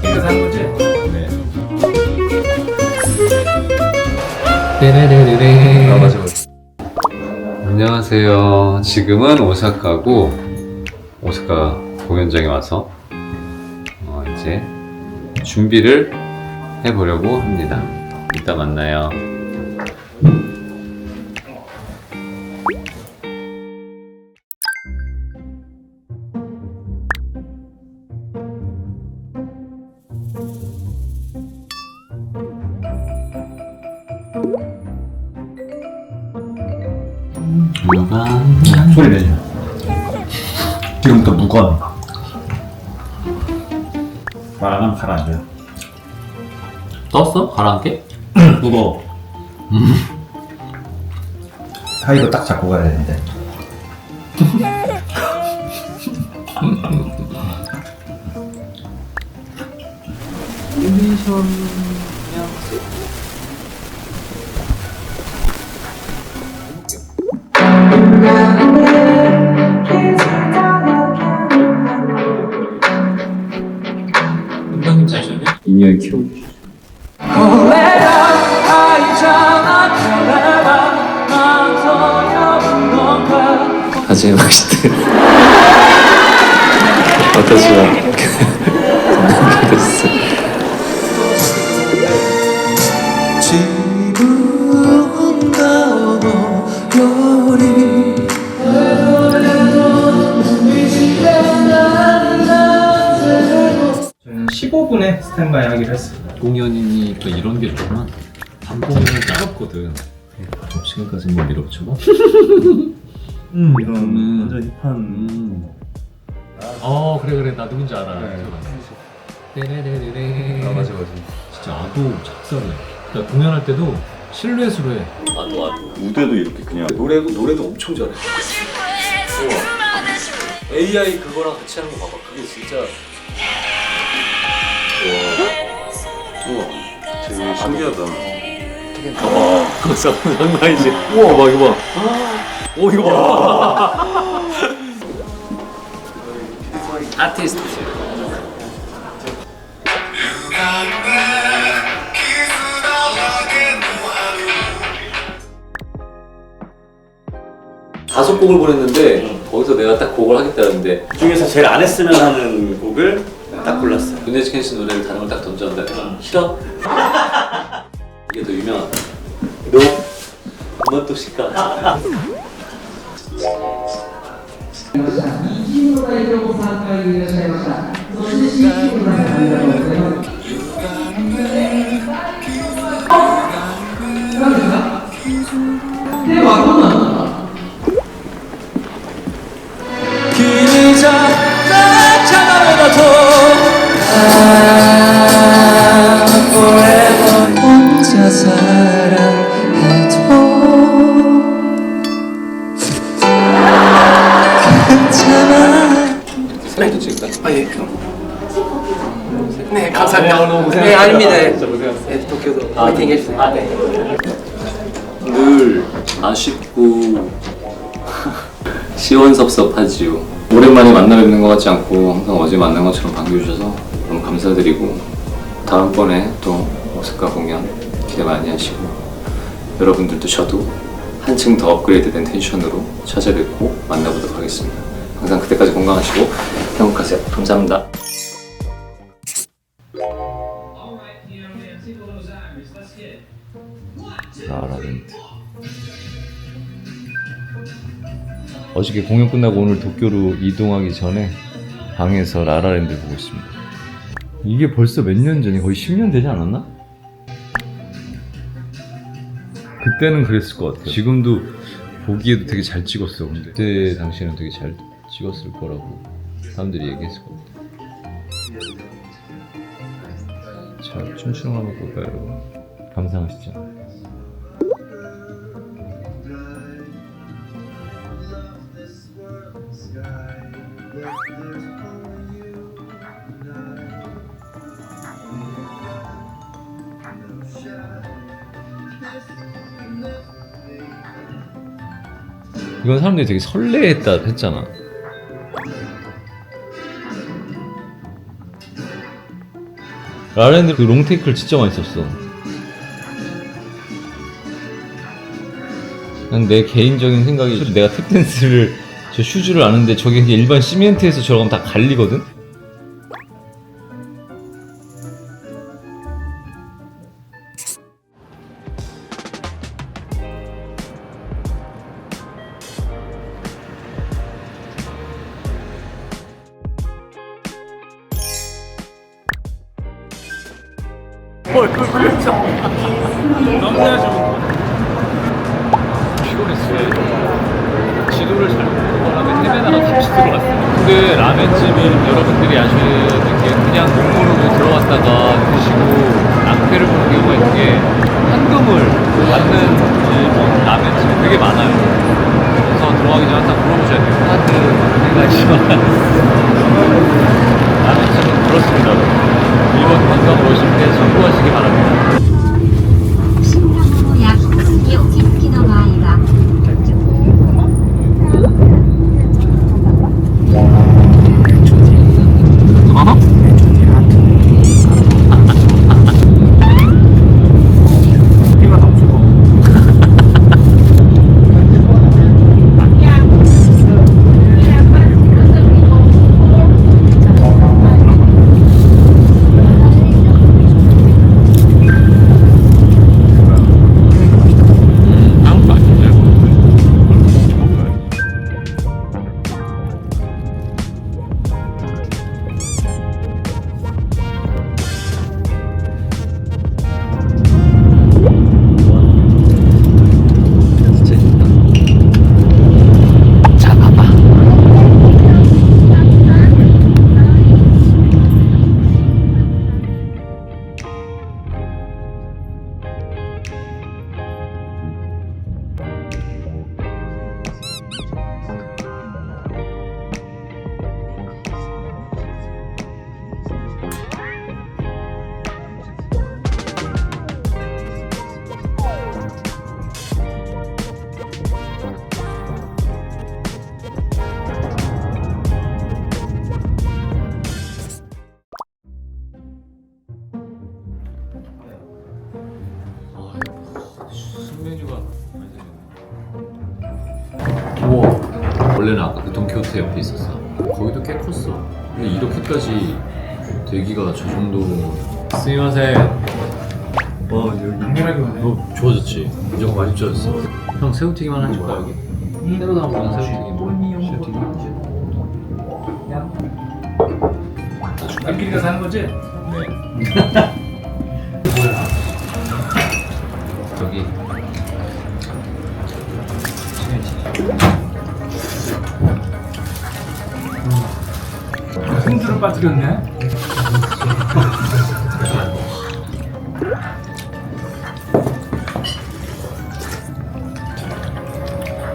이거 산 거지? 네. 네네네네. 아 맞아. 안녕하세요. 지금은 오사카고 오사카 공연장에 와서 이제 준비를 해보려고 합니다. 이따 만나요. 소리 내죠. 지금부터 무건. 말 안 하면 가라앉아요. 떴어? 가라앉게? 무거워. 하이도 딱 잡고 가야 되는데. 금방님 잠시만요. 인연 키워주시죠. 하지의 맛있대. 어떠시요? 됐어. 저희는 15분에 스탠바이 하기로 했습니다. 공연이니까 이런 게 있구나. 반공연은 짜겁거든. 시간까지 뭐 밀어붙여봐. 이건 완전 힙한. 그래 나 누군지 알아. 네네네네. 아 맞아. 진짜 아도 작살해. 그러니까 공연할 때도 실루엣으로 해. 무대도 이렇게 그냥. 노래도 엄청 잘해. AI 그거랑 같이 하는 거 봐봐. 그게 진짜. 우와. 되게 신기하다. 그거 장난이지. 우와 막 이거 봐. 오 이거 봐. 아티스트. 다섯 곡을 보냈는데 거기서 내가 딱 곡을 하겠다는데 그 중에서 제일 안 했으면 하는 곡을 딱 골랐어요. 윤혜지 켄씨 노래를 다른 걸 딱 던졌는데 싫어? 이게 더 유명하다. 너 그만 또 시까. 슬라이드 찍을까? 예, 그럼. 네, 감사합니다. 네, 아닙니다. 네, 도쿄도 화이팅 해주세요. 네. 늘 아쉽고 시원섭섭하지요. 오랜만에 만나 뵙는 것 같지 않고 항상 어제 만난 것처럼 반겨주셔서 너무 감사드리고 다음번에 또 오사카 공연 기대 많이 하시고 여러분들도 저도 한층 더 업그레이드된 텐션으로 찾아뵙고 만나보도록 하겠습니다. 항상 그때까지 건강하시고 행복하세요. 감사합니다. 라라랜드. 어저께 공연 끝나고 오늘 도쿄로 이동하기 전에 방에서 라라랜드 보고 있습니다. 이게 벌써 몇 년 전이 거의 10년 되지 않았나? 그때는 그랬을 것 같아요. 지금도 보기에도 되게 잘 찍었어. 근데 그때 당시에는 되게 잘 찍었을 거라고 사람들이 얘기했을 것 같아요. 자, 춤추는 거 한번 볼까요, 여러분? 감상하시죠. 이건 사람들이 되게 설레했다 했잖아. 라라랜드 그 롱테이크를 진짜 많이 썼어. 난 내 개인적인 생각이 내가 탭댄스를 저 슈즈를 아는데 저게 그냥 일반 시멘트에서 저러면 다 갈리거든? 피곤했어요. 지도를 잘못 보거나 헤매다가 같이 들어왔어요. 근데 라멘집은 여러분들이 아셔야 될 게 그냥 동물로 들어갔다가 드시고 낭패를 보는 경우가 있는 게 현금을 받는 일본 라멘집이 되게 많아요. 그래서 들어가기 전에 항상 물어보셔야 돼요. 카드 해가지만 라멘집은 그렇습니다. 일본 관광 오실 때 참고하시기 바랍니다. 新玉の焼き付き付きの場合は 메뉴가 우와, 원래는 아까 그 돈키호테 옆에 있었어. 거기도 꽤 컸어. 근데 이렇게까지 대기가 저 정도. 스미마셍. 와, 여기 당연하게 오네. 좋아졌지. 이제가 많이 좋아졌어. 형 새우튀김 하나 줄까 여기? 새로 나온 새우튀김. 새우튀김. 남길이가 사는 거지? 네. 저기 생주를 빠뜨렸네.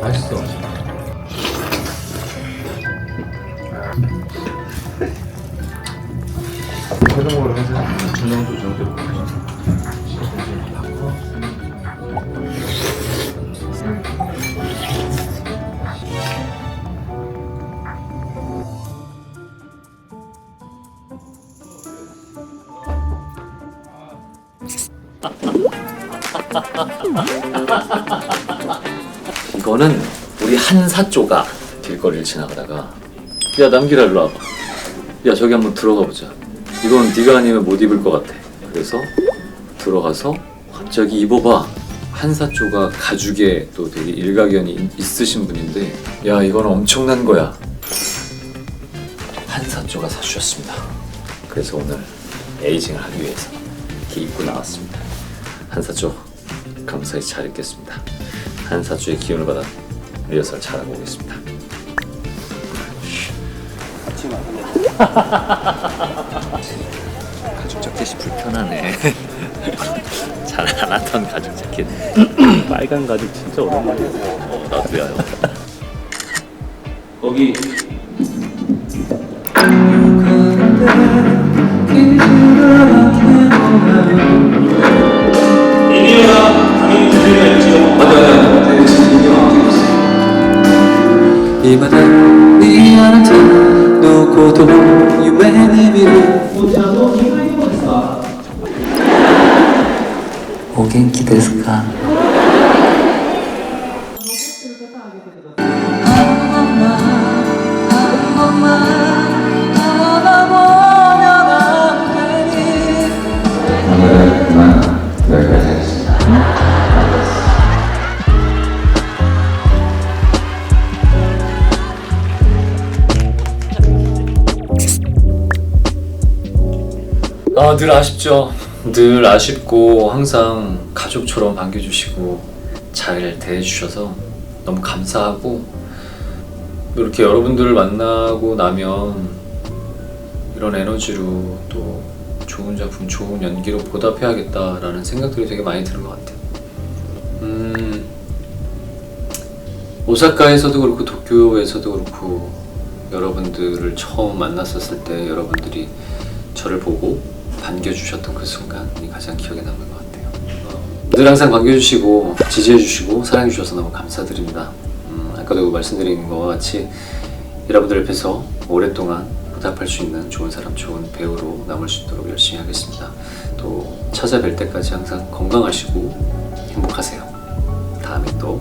맛있어. 자동으로 해서 전용 조정대로. 이거는 우리 한사조가 길거리를 지나가다가 야 남기라 일로 와봐. 야 저기 한번 들어가 보자. 이건 네가 아니면 못 입을 것 같아. 그래서 들어가서 갑자기 입어봐. 한사조가 가죽에 또 되게 일가견이 있으신 분인데 야 이건 엄청난 거야. 한사조가 사주셨습니다. 그래서 오늘 에이징을 하기 위해서 이렇게 입고 나왔습니다. 한사조 감사히 잘 입겠습니다. 한사조의 기운을 받아 리허설 잘하고 오겠습니다. 가죽 자켓이 불편하네. 잘 안 하던 가죽 자켓. 빨간 가죽 진짜 오랜만이야. 나도야요. 거기 이마다 네 안에 놓고도夢に見る元気ですか? 오늘은 그만 여기까지 하겠습니다. 늘 아쉽죠. 늘 아쉽고 항상 가족처럼 반겨주시고 잘 대해주셔서 너무 감사하고, 이렇게 여러분들을 만나고 나면 이런 에너지로 또 좋은 작품, 좋은 연기로 보답해야겠다라는 생각들이 되게 많이 드는 것 같아요. 오사카에서도 그렇고 도쿄에서도 그렇고 여러분들을 처음 만났었을 때 여러분들이 저를 보고 반겨주셨던 그 순간이 가장 기억에 남는 것 같아요. 늘 항상 반겨주시고 지지해주시고 사랑해주셔서 너무 감사드립니다. 아까도 말씀드린 것과 같이 여러분들 옆에서 오랫동안 보답할 수 있는 좋은 사람, 좋은 배우로 남을 수 있도록 열심히 하겠습니다. 또 찾아뵐 때까지 항상 건강하시고 행복하세요. 다음에 또